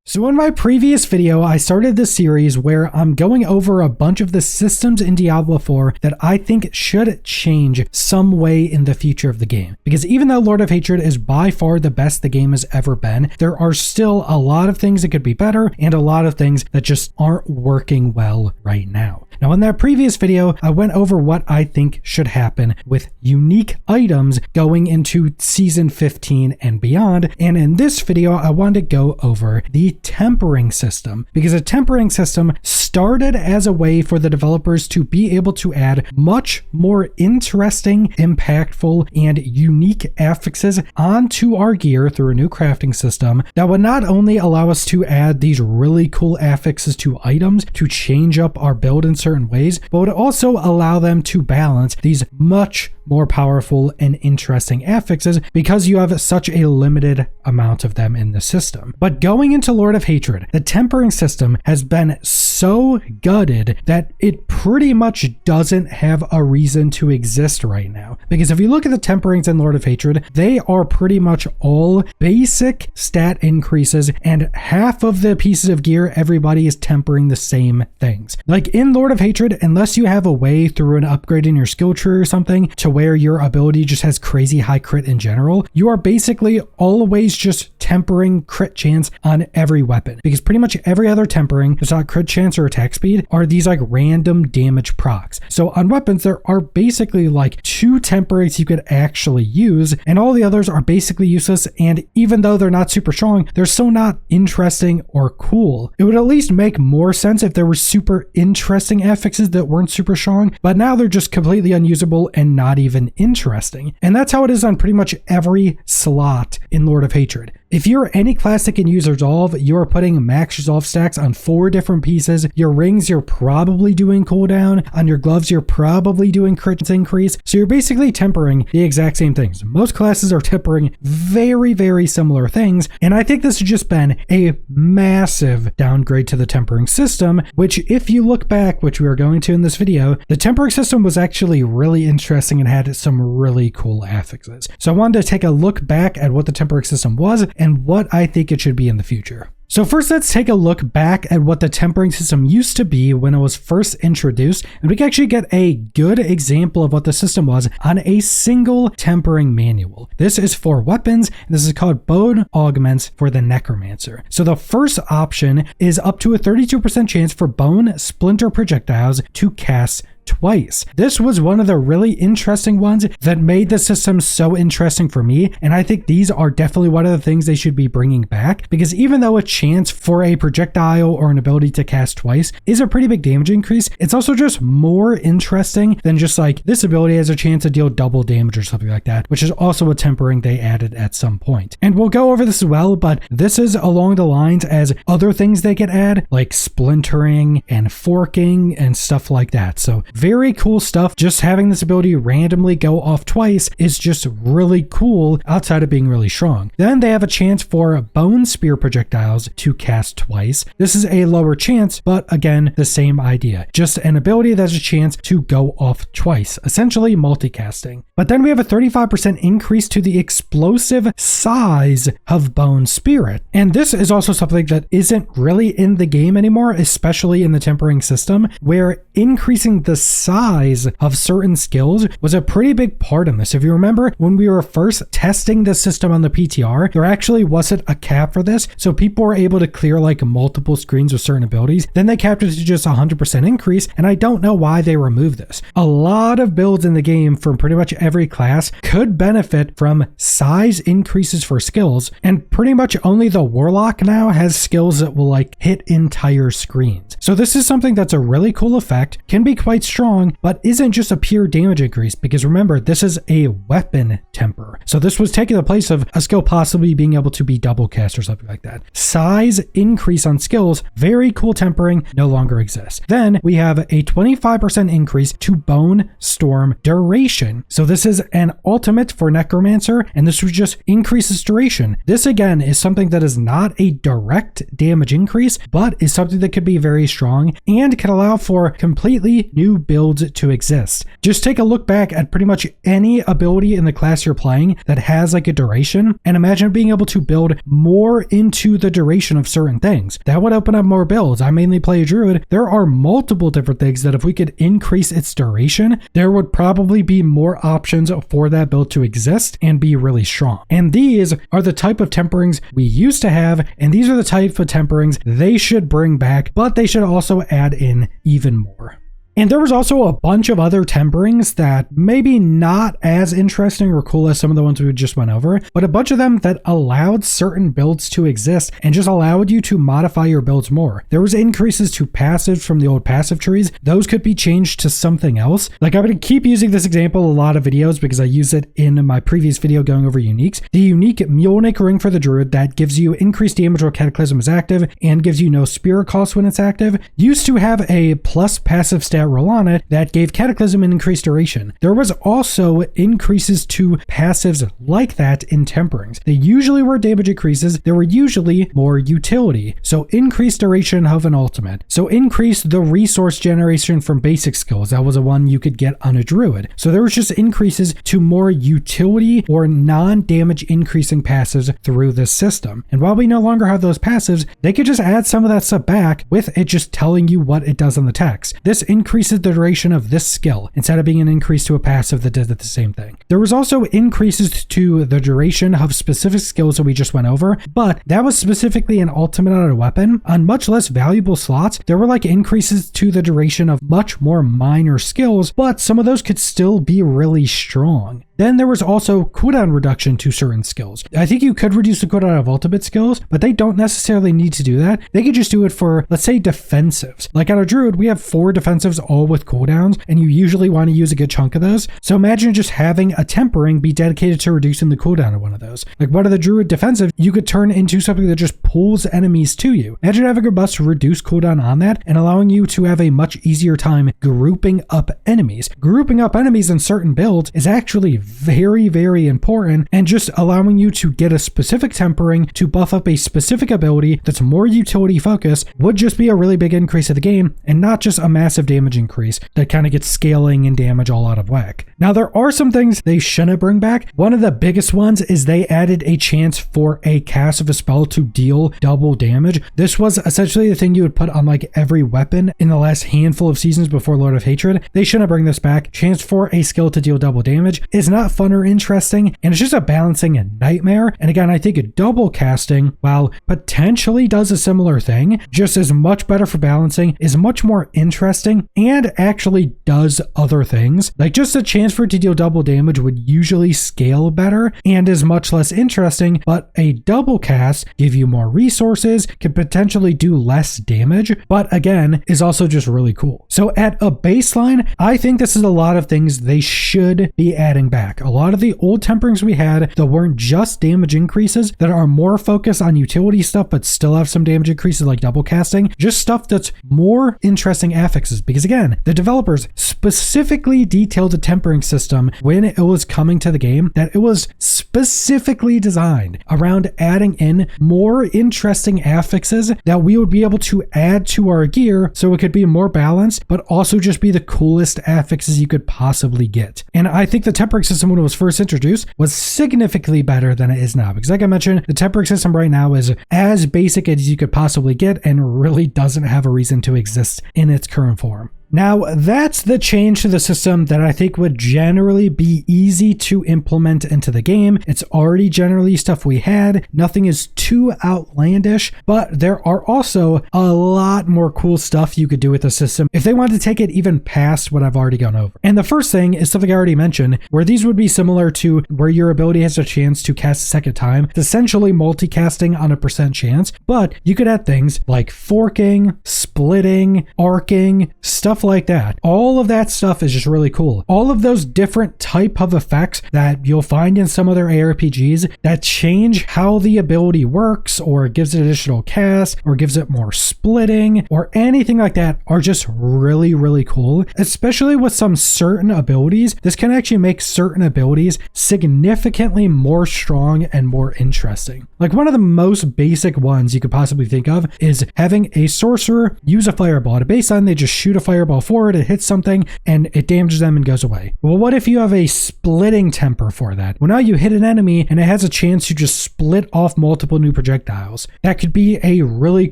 So in my previous video, I started this series where I'm going over a bunch of the systems in Diablo 4 that I think should change some way in the future of the game. Because even though Lord of Hatred is by far the best the game has ever been, there are still a lot of things that could be better and a lot of things that just aren't working well right now. Now in that previous video, I went over what I think should happen with unique items going into Season 15 and beyond, and in this video I wanted to go over the tempering system, because a tempering system started as a way for the developers to be able to add much more interesting, impactful, and unique affixes onto our gear through a new crafting system that would not only allow us to add these really cool affixes to items to change up our build in certain ways, but would also allow them to balance these much more powerful and interesting affixes because you have such a limited amount of them in the system. But going into Lord of Hatred, the tempering system has been so gutted that it pretty much doesn't have a reason to exist right now. Because if you look at the temperings in Lord of Hatred, they are pretty much all basic stat increases, and half of the pieces of gear, everybody is tempering the same things. Like in Lord of Hatred, unless you have a way through an upgrade in your skill tree or something to where your ability just has crazy high crit in general, you are basically always just tempering crit chance on every weapon, because pretty much every other tempering, it's not crit chance or attack speed, are these like random damage procs. So on weapons, there are basically like 2 temperings you could actually use, and all the others are basically useless, and even though they're not super strong, they're still not interesting or cool. It would at least make more sense if there were super interesting affixes that weren't super strong, but now they're just completely unusable and not even interesting. And that's how it is on pretty much every slot in Lord of Hatred. If you're any class that can use Resolve, you're putting max Resolve stacks on 4 different pieces. Your rings, you're probably doing cooldown. On your gloves, you're probably doing crit increase. So you're basically tempering the exact same things. Most classes are tempering very, very similar things. And I think this has just been a massive downgrade to the tempering system, which if you look back, which we are going to in this video, the tempering system was actually really interesting and had some really cool affixes. So I wanted to take a look back at what the tempering system was and what I think it should be in the future. So first, let's take a look back at what the tempering system used to be when it was first introduced, and we can actually get a good example of what the system was on a single tempering manual. This is for weapons, and this is called Bone Augments for the Necromancer. So the first option is up to a 32% chance for bone splinter projectiles to cast twice. This was one of the really interesting ones that made the system so interesting for me, and I think these are definitely one of the things they should be bringing back, because even though a chance for a projectile or an ability to cast twice is a pretty big damage increase, it's also just more interesting than just like this ability has a chance to deal double damage or something like that, which is also a tempering they added at some point. And we'll go over this as well, but this is along the lines as other things they could add, like splintering and forking and stuff like that. So very cool stuff. Just having this ability randomly go off twice is just really cool outside of being really strong. Then they have a chance for bone spear projectiles to cast twice. This is a lower chance, but again, the same idea. Just an ability that has a chance to go off twice, essentially multicasting. But then we have a 35% increase to the explosive size of Bone Spirit. And this is also something that isn't really in the game anymore, especially in the tempering system, where increasing the size of certain skills was a pretty big part of this. If you remember, when we were first testing the system on the PTR, there actually wasn't a cap for this, so people were able to clear like multiple screens with certain abilities. Then they capped it to just 100% increase, and I don't know why they removed this. A lot of builds in the game from pretty much every class could benefit from size increases for skills, and pretty much only the Warlock now has skills that will like hit entire screens. So this is something that's a really cool effect, can be quite strong, but isn't just a pure damage increase, because remember, this is a weapon temper. So this was taking the place of a skill possibly being able to be double cast or something like that. Size increase on skills, very cool tempering, no longer exists. Then we have a 25% increase to Bone Storm duration. So this is an ultimate for Necromancer, and this would just increases duration. This again is something that is not a direct damage increase, but is something that could be very strong and can allow for completely new builds to exist. Just take a look back at pretty much any ability in the class you're playing that has like a duration, and imagine being able to build more into the duration of certain things. That would open up more builds. I mainly play a druid. There are multiple different things that if we could increase its duration, there would probably be more options for that build to exist and be really strong. And these are the type of temperings we used to have, and these are the type of temperings they should bring back, but they should also add in even more. And there was also a bunch of other temperings that maybe not as interesting or cool as some of the ones we just went over, but a bunch of them that allowed certain builds to exist and just allowed you to modify your builds more. There was increases to passives from the old passive trees. Those could be changed to something else. Like, I'm going to keep using this example a lot of videos because I use it in my previous video going over uniques. The unique Mulnik ring for the druid that gives you increased damage while Cataclysm is active and gives you no spirit cost when it's active used to have a plus passive stat roll on it that gave Cataclysm an increased duration. There was also increases to passives like that in temperings. They usually were damage increases. There were usually more utility. So increased duration of an ultimate. So increase the resource generation from basic skills. That was a one you could get on a druid. So there was just increases to more utility or non-damage increasing passives through this system. And while we no longer have those passives, they could just add some of that stuff back with it just telling you what it does on the text. This increases the duration of this skill instead of being an increase to a passive that did the same thing. There was also increases to the duration of specific skills that we just went over, but that was specifically an ultimate on a weapon. On much less valuable slots, there were like increases to the duration of much more minor skills, but some of those could still be really strong. Then there was also cooldown reduction to certain skills. I think you could reduce the cooldown of ultimate skills, but they don't necessarily need to do that. They could just do it for, let's say, defensives. Like on a druid, we have 4 defensives all with cooldowns, and you usually want to use a good chunk of those. So imagine just having a tempering be dedicated to reducing the cooldown of one of those. Like one of the druid defensive, you could turn into something that just pulls enemies to you. Imagine having a bust reduce cooldown on that and allowing you to have a much easier time grouping up enemies. Grouping up enemies in certain builds is actually very, very important, and just allowing you to get a specific tempering to buff up a specific ability that's more utility focused would just be a really big increase of the game and not just a massive damage increase that kind of gets scaling and damage all out of whack. Now, there are some things they shouldn't bring back. One of the biggest ones is they added a chance for a cast of a spell to deal double damage. This was essentially the thing you would put on like every weapon in the last handful of seasons before Lord of Hatred. They shouldn't bring this back. Chance for a skill to deal double damage is not fun or interesting, and it's just a balancing nightmare. And again, I think double casting, while potentially does a similar thing, just is much better for balancing, is much more interesting, and actually does other things. Like just a chance for it to deal double damage would usually scale better and is much less interesting, but a double cast give you more resources, can potentially do less damage, but again, is also just really cool. So at a baseline, I think this is a lot of things they should be adding back. A lot of the old temperings we had that weren't just damage increases, that are more focused on utility stuff but still have some damage increases like double casting, just stuff that's more interesting affixes. Because again, the developers specifically detailed the tempering system when it was coming to the game, that it was specifically designed around adding in more interesting affixes that we would be able to add to our gear so it could be more balanced but also just be the coolest affixes you could possibly get. And I think the tempering system when it was first introduced was significantly better than it is now, because like I mentioned, the tempering system right now is as basic as you could possibly get and really doesn't have a reason to exist in its current form. Now, that's the change to the system that I think would generally be easy to implement into the game. It's already generally stuff we had. Nothing is too outlandish, but there are also a lot more cool stuff you could do with the system if they wanted to take it even past what I've already gone over. And the first thing is something I already mentioned, where these would be similar to where your ability has a chance to cast a second time. It's essentially multicasting on a % chance, but you could add things like forking, splitting, arcing, stuff like that. All of that stuff is just really cool. All of those different type of effects that you'll find in some other ARPGs that change how the ability works, or gives it additional cast, or gives it more splitting, or anything like that are just really, really cool. Especially with some certain abilities, this can actually make certain abilities significantly more strong and more interesting. Like one of the most basic ones you could possibly think of is having a sorcerer use a fireball. At a baseline, they just shoot a fireball fireball forward, it hits something, and it damages them and goes away. Well, what if you have a splitting temper for that? Well, now you hit an enemy and it has a chance to just split off multiple new projectiles. That could be a really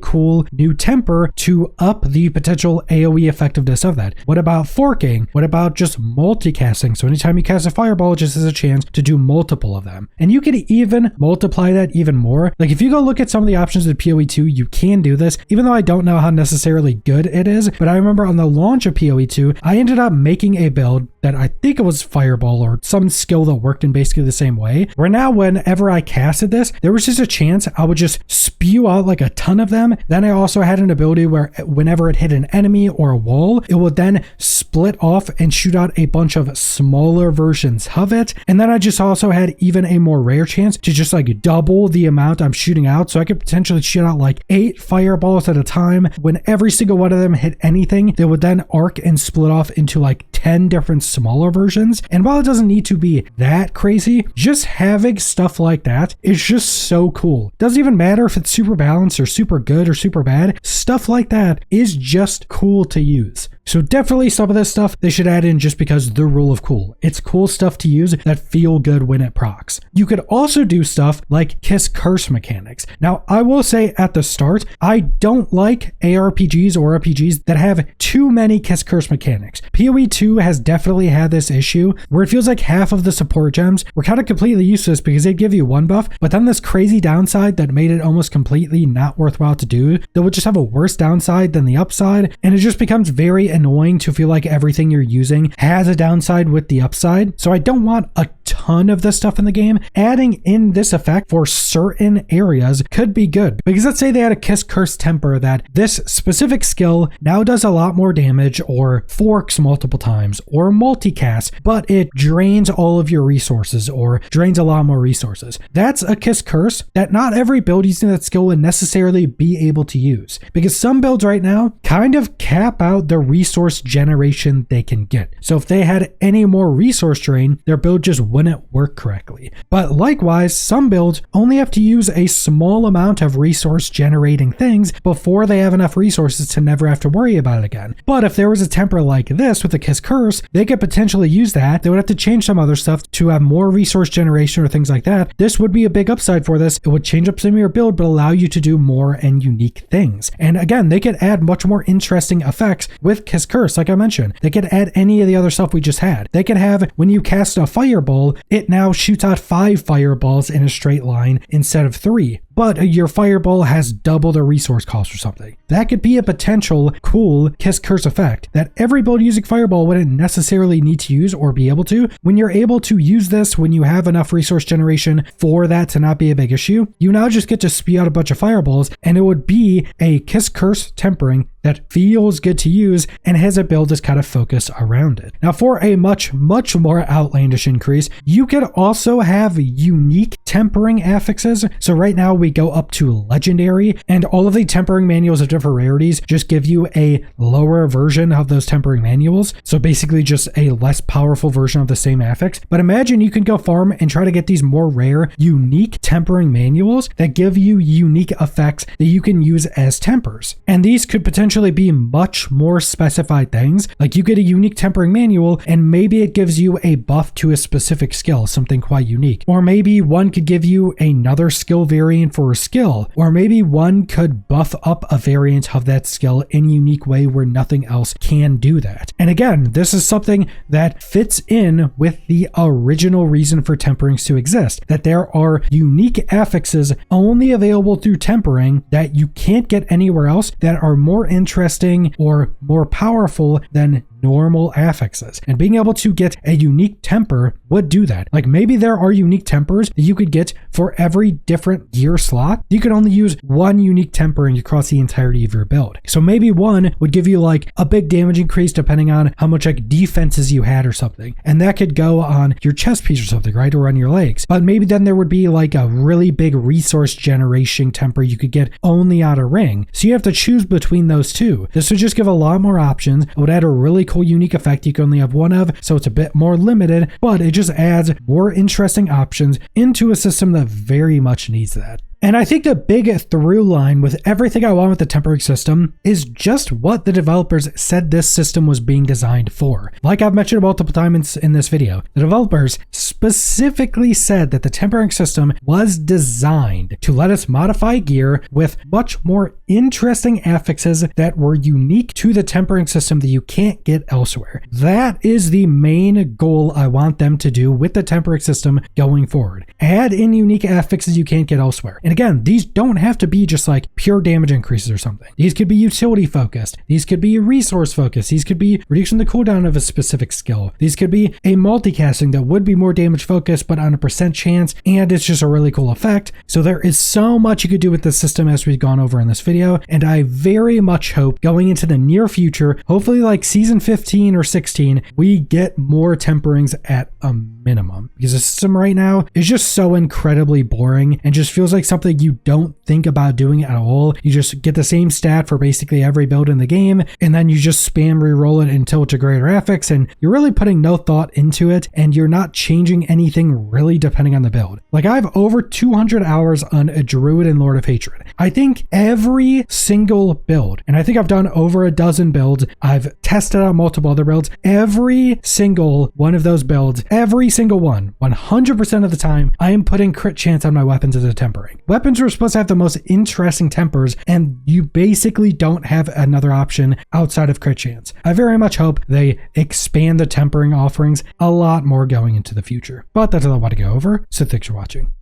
cool new temper to up the potential AoE effectiveness of that. What about forking? What about just multicasting? So anytime you cast a fireball, it just has a chance to do multiple of them. And you could even multiply that even more. Like if you go look at some of the options of PoE 2, you can do this, even though I don't know how necessarily good it is. But I remember on the launch of PoE 2, I ended up making a build that I think it was fireball or some skill that worked in basically the same way, where now whenever I casted this, there was just a chance I would just spew out like a ton of them. Then I also had an ability where whenever it hit an enemy or a wall, it would then split off and shoot out a bunch of smaller versions of it. And then I just also had even a more rare chance to just like double the amount I'm shooting out. So I could potentially shoot out like 8 fireballs at a time. When every single one of them hit anything, they would then arc and split off into like 10 different smaller versions. And while it doesn't need to be that crazy, just having stuff like that is just so cool. Doesn't even matter if it's super balanced or super good or super bad. Stuff like that is just cool to use. So definitely some of this stuff they should add in just because the rule of cool. It's cool stuff to use that feel good when it procs. You could also do stuff like kiss curse mechanics. Now, I will say at the start, I don't like ARPGs or RPGs that have too many kiss curse mechanics. PoE 2 has definitely had this issue where it feels like half of the support gems were kind of completely useless because they give you one buff, but then this crazy downside that made it almost completely not worthwhile to do that would just have a worse downside than the upside, and it just becomes very annoying to feel like everything you're using has a downside with the upside. So I don't want a ton of this stuff in the game. Adding in this effect for certain areas could be good, because let's say they had a kiss curse temper that this specific skill now does a lot more damage or forks multiple times or multicast, but it drains all of your resources or drains a lot more resources. That's a kiss curse that not every build using that skill would necessarily be able to use, because some builds right now kind of cap out the resource generation they can get. So if they had any more resource drain, their build just wouldn't work correctly. But likewise, some builds only have to use a small amount of resource generating things before they have enough resources to never have to worry about it again. But if there was a temper like this with a kiss curse, they could potentially use that. They would have to change some other stuff to have more resource generation or things like that. This would be a big upside for this. It would change up some of your build, but allow you to do more and unique things. And again, they could add much more interesting effects with kiss curse. Like I mentioned, they could add any of the other stuff we just had. They could have, when you cast a fireball, it now shoots out 5 fireballs in a straight line instead of 3. But your fireball has double the resource cost or something. That could be a potential cool kiss curse effect that every build using fireball wouldn't necessarily need to use or be able to. When you're able to use this, when you have enough resource generation for that to not be a big issue, you now just get to spew out a bunch of fireballs, and it would be a kiss curse tempering that feels good to use and has a build that's kind of focused around it. Now, for a much more outlandish increase, you could also have unique tempering affixes. So right now we go up to legendary, and all of the tempering manuals of different rarities just give you a lower version of those tempering manuals. So basically just a less powerful version of the same affix. But imagine you can go farm and try to get these more rare, unique tempering manuals that give you unique effects that you can use as tempers. And these could potentially be much more specified things. Like you get a unique tempering manual and maybe it gives you a buff to a specific skill, something quite unique. Or maybe one could give you another skill variant for a skill. Or maybe one could buff up a variant of that skill in a unique way where nothing else can do that. And again, this is something that fits in with the original reason for temperings to exist, that there are unique affixes only available through tempering that you can't get anywhere else that are more interesting or more powerful than normal affixes. And being able to get a unique temper would do that. Like maybe there are unique tempers that you could get for every different gear slot. You could only use one unique tempering across the entirety of your build. So maybe one would give you like a big damage increase depending on how much like defenses you had or something. And that could go on your chest piece or something, right? Or on your legs. But maybe then there would be like a really big resource generation temper you could get only on a ring. So you have to choose between those two. This would just give a lot more options. It would add a really cool unique effect you can only have one of, so it's a bit more limited, but it just adds more interesting options into a system that very much needs that. And I think the big through line with everything I want with the tempering system is just what the developers said this system was being designed for. Like I've mentioned multiple times in this video, the developers specifically said that the tempering system was designed to let us modify gear with much more interesting affixes that were unique to the tempering system that you can't get elsewhere. That is the main goal I want them to do with the tempering system going forward. Add in unique affixes you can't get elsewhere. And again, these don't have to be just like pure damage increases or something. These could be utility focused. These could be resource focused. These could be reducing the cooldown of a specific skill. These could be a multicasting that would be more damage focused, but on a percent chance, and it's just a really cool effect. So there is so much you could do with this system as we've gone over in this video, and I very much hope going into the near future, hopefully like season 15 or 16, we get more temperings at a minimum, because the system right now is just so incredibly boring and just feels like something you don't think about doing at all. You just get the same stat for basically every build in the game, and then you just spam reroll it until it's a greater affix, and you're really putting no thought into it, and you're not changing anything really depending on the build. Like I have over 200 hours on a Druid and Lord of Hatred. I think every single build, and I think I've done over a dozen builds, I've tested out multiple other builds, every single one of those builds, every single one, 100% of the time, I am putting crit chance on my weapons as a tempering. Weapons are supposed to have the most interesting tempers, and you basically don't have another option outside of crit chance. I very much hope they expand the tempering offerings a lot more going into the future. But that's all I want to go over, so thanks for watching.